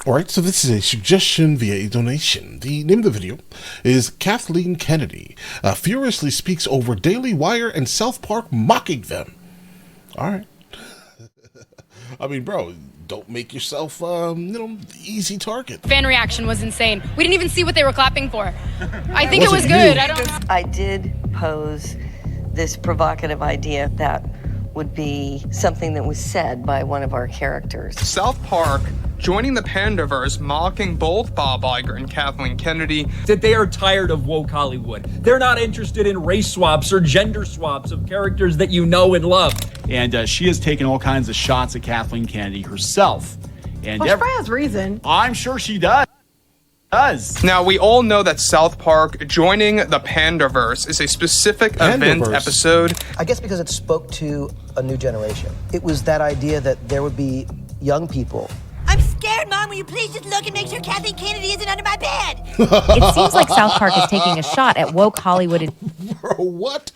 Alright, so this is a suggestion via a donation. The name of the video is Kathleen Kennedy furiously speaks over Daily Wire and South Park mocking them. Alright. I mean, bro, don't make yourself, the easy target. Fan reaction was insane. We didn't even see what they were clapping for. I think it was good. I did pose this provocative idea that would be something that was said by one of our characters. South Park joining the Pandaverse, mocking both Bob Iger and Kathleen Kennedy. That they are tired of woke Hollywood. They're not interested in race swaps or gender swaps of characters that you know and love. And she has taken all kinds of shots at Kathleen Kennedy herself. And well, she probably has reason. I'm sure she does. Now, we all know that South Park joining the Pandaverse is a specific event episode. I guess because it spoke to a new generation. It was that idea that there would be young people. I'm scared, Mom. Will you please just look and make sure Kathleen Kennedy isn't under my bed? It seems like South Park is taking a shot at woke Hollywood. Bro, what?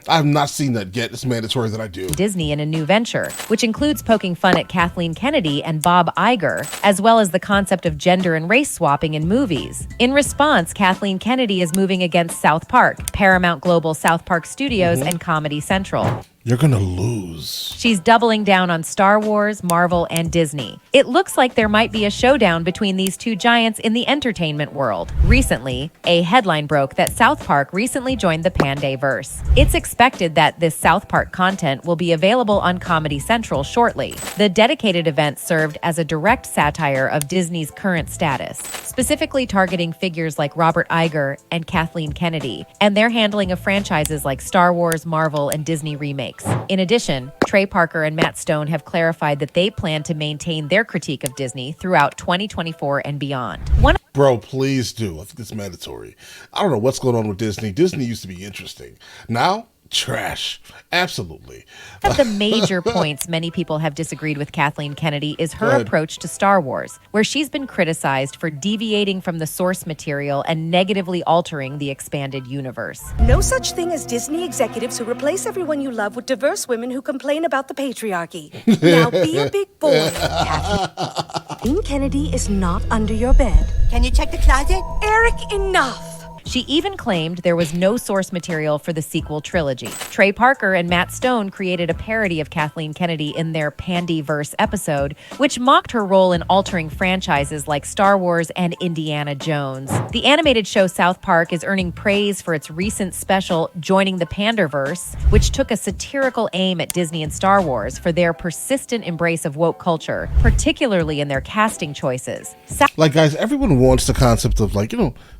I've not seen that yet. It's mandatory that I do. Disney in a new venture, which includes poking fun at Kathleen Kennedy and Bob Iger, as well as the concept of gender and race swapping in movies. In response, Kathleen Kennedy is moving against South Park, Paramount Global South Park Studios, and Comedy Central. You're gonna lose. She's doubling down on Star Wars, Marvel, and Disney. It looks like there might be a showdown between these two giants in the entertainment world. Recently, a headline broke that South Park recently joined the Pandaverse. It's expected that this South Park content will be available on Comedy Central shortly. The dedicated event served as a direct satire of Disney's current status, specifically targeting figures like Robert Iger and Kathleen Kennedy, and their handling of franchises like Star Wars, Marvel, and Disney remakes. In addition, Trey Parker and Matt Stone have clarified that they plan to maintain their critique of Disney throughout 2024 and beyond. Bro, please do. I think it's mandatory. I don't know what's going on with Disney. Disney used to be interesting. Now, trash. Absolutely. One of the major points many people have disagreed with Kathleen Kennedy is her approach to Star Wars, where she's been criticized for deviating from the source material and negatively altering the expanded universe. No such thing as Disney executives who replace everyone you love with diverse women who complain about the patriarchy. Now be a big boy, Kathleen Kennedy is not under your bed. Can you check the closet? Eric, enough. She even claimed there was no source material for the sequel trilogy. Trey Parker and Matt Stone created a parody of Kathleen Kennedy in their Pandyverse episode, which mocked her role in altering franchises like Star Wars and Indiana Jones. The animated show South Park is earning praise for its recent special, Joining the Pandaverse, which took a satirical aim at Disney and Star Wars for their persistent embrace of woke culture, particularly in their casting choices. Like, guys, everyone wants the concept of, like,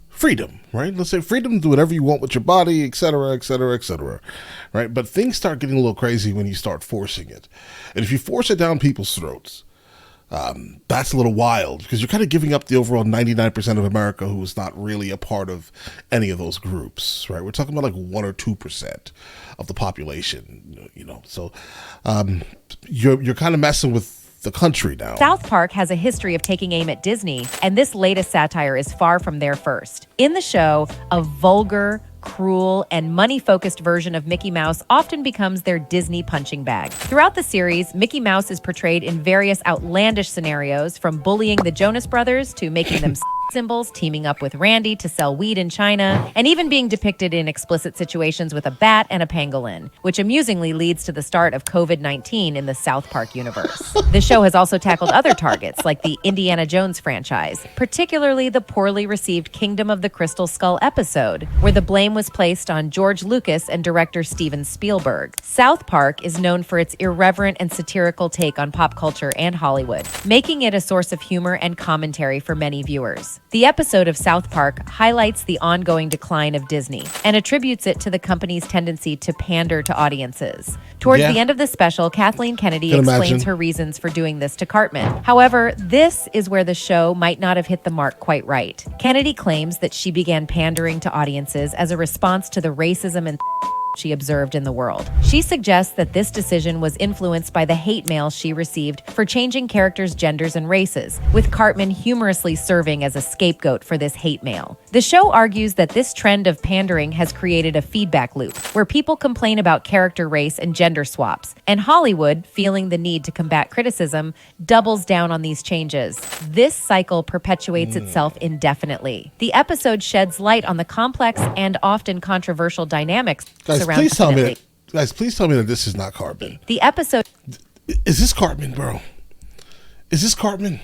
freedom, right? Let's say freedom to do whatever you want with your body, etc., etc., etc., right? But things start getting a little crazy when you start forcing it. And if you force it down people's throats, that's a little wild, because you're kind of giving up the overall 99% of America who is not really a part of any of those groups, right? We're talking about like 1 or 2% of the population, So you're kind of messing with the country now. South Park has a history of taking aim at Disney, and this latest satire is far from their first. In the show, a vulgar, cruel, and money-focused version of Mickey Mouse often becomes their Disney punching bag. Throughout the series, Mickey Mouse is portrayed in various outlandish scenarios, from bullying the Jonas Brothers to making them symbols, teaming up with Randy to sell weed in China, and even being depicted in explicit situations with a bat and a pangolin, which amusingly leads to the start of COVID-19 in the South Park universe. The show has also tackled other targets, like the Indiana Jones franchise, particularly the poorly received Kingdom of the Crystal Skull episode, where the blame was placed on George Lucas and director Steven Spielberg. South Park is known for its irreverent and satirical take on pop culture and Hollywood, making it a source of humor and commentary for many viewers. The episode of South Park highlights the ongoing decline of Disney and attributes it to the company's tendency to pander to audiences. Towards the end of the special, Kathleen Kennedy explains her reasons for doing this to Cartman. However, this is where the show might not have hit the mark quite right. Kennedy claims that she began pandering to audiences as a response to the racism and she observed in the world. She suggests that this decision was influenced by the hate mail she received for changing characters' genders and races, with Cartman humorously serving as a scapegoat for this hate mail. The show argues that this trend of pandering has created a feedback loop, where people complain about character race and gender swaps, and Hollywood, feeling the need to combat criticism, doubles down on these changes. This cycle perpetuates itself indefinitely. The episode sheds light on the complex and often controversial dynamics surrounding please tell me that this is not Cartman. The episode... Is this Cartman, bro? Is this Cartman?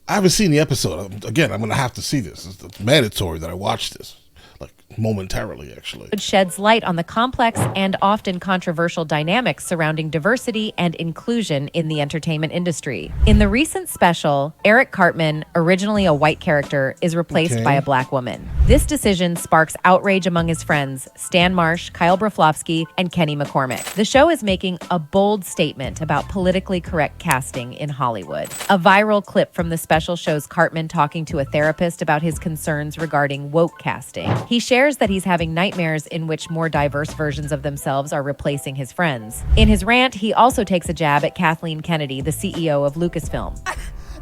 I haven't seen the episode. Again, I'm going to have to see this. It's mandatory that I watch this. Like, momentarily, actually. It sheds light on the complex and often controversial dynamics surrounding diversity and inclusion in the entertainment industry. In the recent special, Eric Cartman, originally a white character, is replaced by a black woman. This decision sparks outrage among his friends, Stan Marsh, Kyle Broflovsky, and Kenny McCormick. The show is making a bold statement about politically correct casting in Hollywood. A viral clip from the special shows Cartman talking to a therapist about his concerns regarding woke casting. He shares that he's having nightmares in which more diverse versions of themselves are replacing his friends. In his rant, he also takes a jab at Kathleen Kennedy, the CEO of Lucasfilm.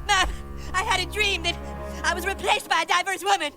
Ma'am, I had a dream that I was replaced by a diverse woman.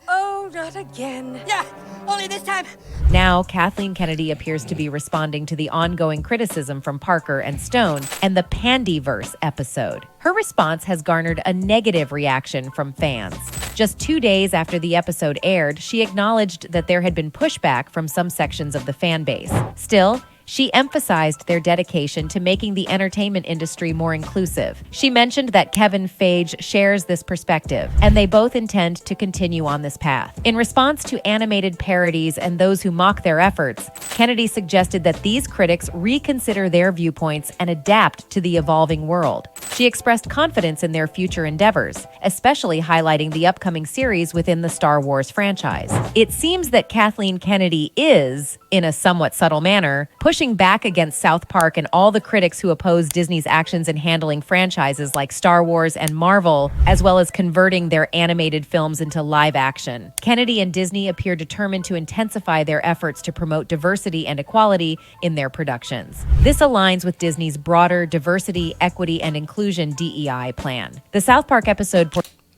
Oh, not again. Yeah, only this time. Now, Kathleen Kennedy appears to be responding to the ongoing criticism from Parker and Stone and the Pandyverse episode. Her response has garnered a negative reaction from fans. Just 2 days after the episode aired, she acknowledged that there had been pushback from some sections of the fan base. Still, she emphasized their dedication to making the entertainment industry more inclusive. She mentioned that Kevin Feige shares this perspective, and they both intend to continue on this path. In response to animated parodies and those who mock their efforts, Kennedy suggested that these critics reconsider their viewpoints and adapt to the evolving world. She expressed confidence in their future endeavors, especially highlighting the upcoming series within the Star Wars franchise. It seems that Kathleen Kennedy is, in a somewhat subtle manner, pushing back against South Park and all the critics who oppose Disney's actions in handling franchises like Star Wars and Marvel, as well as converting their animated films into live action. Kennedy and Disney appear determined to intensify their efforts to promote diversity and equality in their productions. This aligns with Disney's broader diversity, equity, and inclusion DEI plan. The South Park episode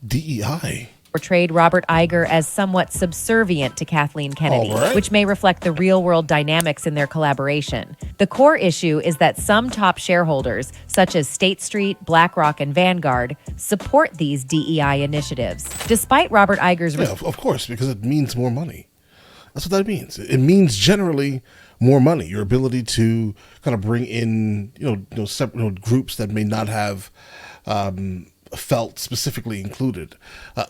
DEI? Portrayed Robert Iger as somewhat subservient to Kathleen Kennedy, which may reflect the real-world dynamics in their collaboration. The core issue is that some top shareholders, such as State Street, BlackRock, and Vanguard, support these DEI initiatives. Despite Robert Iger's... Yeah, of course, because it means more money. That's what that means. It means generally more money, your ability to kind of bring in, separate groups that may not have... felt specifically included.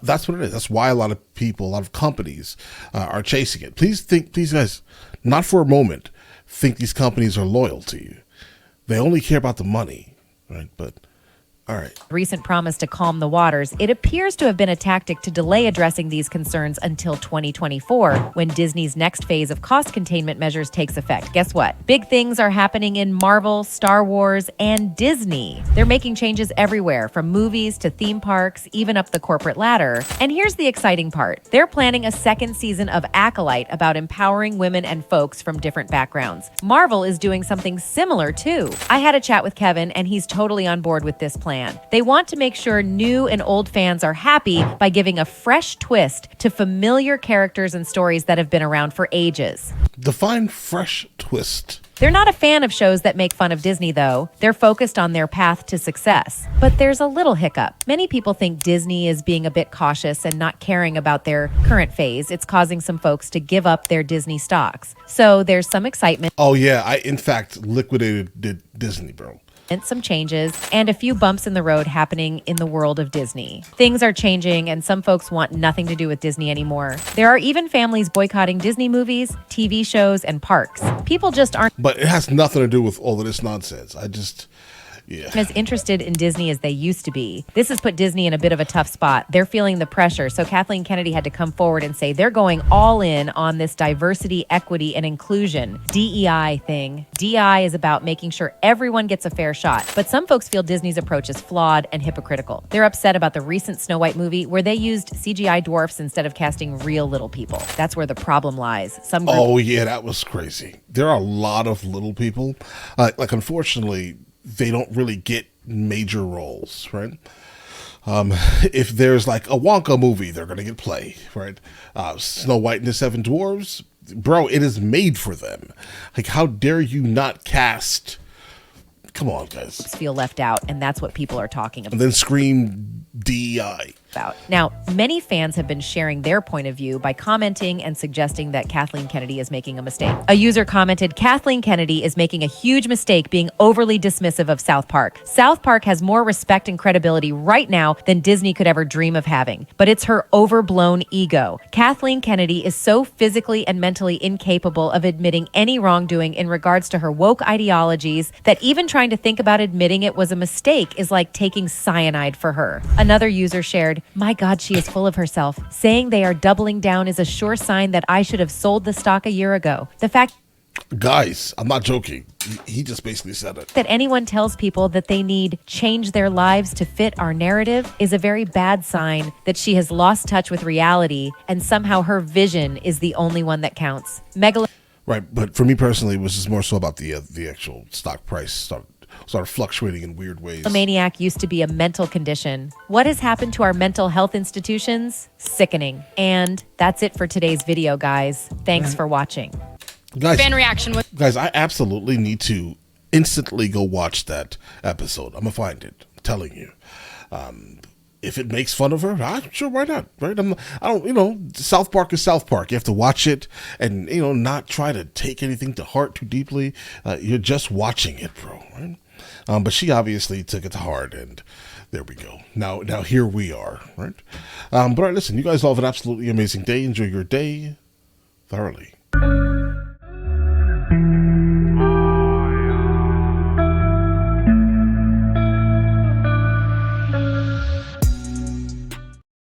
That's what it is. That's why a lot of people, a lot of companies are chasing it. Please guys, not for a moment, think these companies are loyal to you. They only care about the money, right? But all right. Recent promise to calm the waters, it appears to have been a tactic to delay addressing these concerns until 2024, when Disney's next phase of cost containment measures takes effect. Guess what? Big things are happening in Marvel, Star Wars, and Disney. They're making changes everywhere, from movies to theme parks, even up the corporate ladder. And here's the exciting part. They're planning a second season of Acolyte about empowering women and folks from different backgrounds. Marvel is doing something similar, too. I had a chat with Kevin, and he's totally on board with this plan. They want to make sure new and old fans are happy by giving a fresh twist to familiar characters and stories that have been around for ages. Define fresh twist. They're not a fan of shows that make fun of Disney, though. They're focused on their path to success. But there's a little hiccup. Many people think Disney is being a bit cautious and not caring about their current phase. It's causing some folks to give up their Disney stocks. So there's some excitement. Oh, yeah. I, in fact, liquidated Disney, bro. Some changes, and a few bumps in the road happening in the world of Disney. Things are changing, and some folks want nothing to do with Disney anymore. There are even families boycotting Disney movies, TV shows, and parks. People just aren't... But it has nothing to do with all of this nonsense. Yeah. As interested in Disney as they used to be. This has put Disney in a bit of a tough spot. They're feeling the pressure, so Kathleen Kennedy had to come forward and say they're going all in on this diversity, equity, and inclusion DEI thing. DEI is about making sure everyone gets a fair shot, but some folks feel Disney's approach is flawed and hypocritical. They're upset about the recent Snow White movie where they used CGI dwarfs instead of casting real little people. That's where the problem lies. Oh yeah, that was crazy. There are a lot of little people. Like unfortunately, they don't really get major roles, right? If there's like a Wonka movie, they're gonna get play, right? Snow White and the Seven Dwarves, bro, it is made for them. Like, how dare you not cast? Come on, guys. Feel left out, and that's what people are talking about. And then scream DEI. Now, many fans have been sharing their point of view by commenting and suggesting that Kathleen Kennedy is making a mistake. A user commented, Kathleen Kennedy is making a huge mistake being overly dismissive of South Park. South Park has more respect and credibility right now than Disney could ever dream of having, but it's her overblown ego. Kathleen Kennedy is so physically and mentally incapable of admitting any wrongdoing in regards to her woke ideologies that even trying to think about admitting it was a mistake is like taking cyanide for her. Another user shared, my God, she is full of herself. Saying they are doubling down is a sure sign that I should have sold the stock a year ago. The fact Guys, I'm not joking. He just basically said it. That anyone tells people that they need change their lives to fit our narrative is a very bad sign that she has lost touch with reality and somehow her vision is the only one that counts. Right, but for me personally, it was just more so about the actual stock price started fluctuating in weird ways. Maniac used to be a mental condition. What has happened to our mental health institutions? Sickening. And that's it for today's video, guys. Thanks for watching. Fan reaction was. Guys, I absolutely need to instantly go watch that episode. I'm gonna find it. I'm telling you. If it makes fun of her, sure, why not? Right? South Park is South Park. You have to watch it and, not try to take anything to heart too deeply. You're just watching it, bro. Right? But she obviously took it to heart, and there we go. Now here we are, right? But all right, listen, you guys all have an absolutely amazing day. Enjoy your day thoroughly.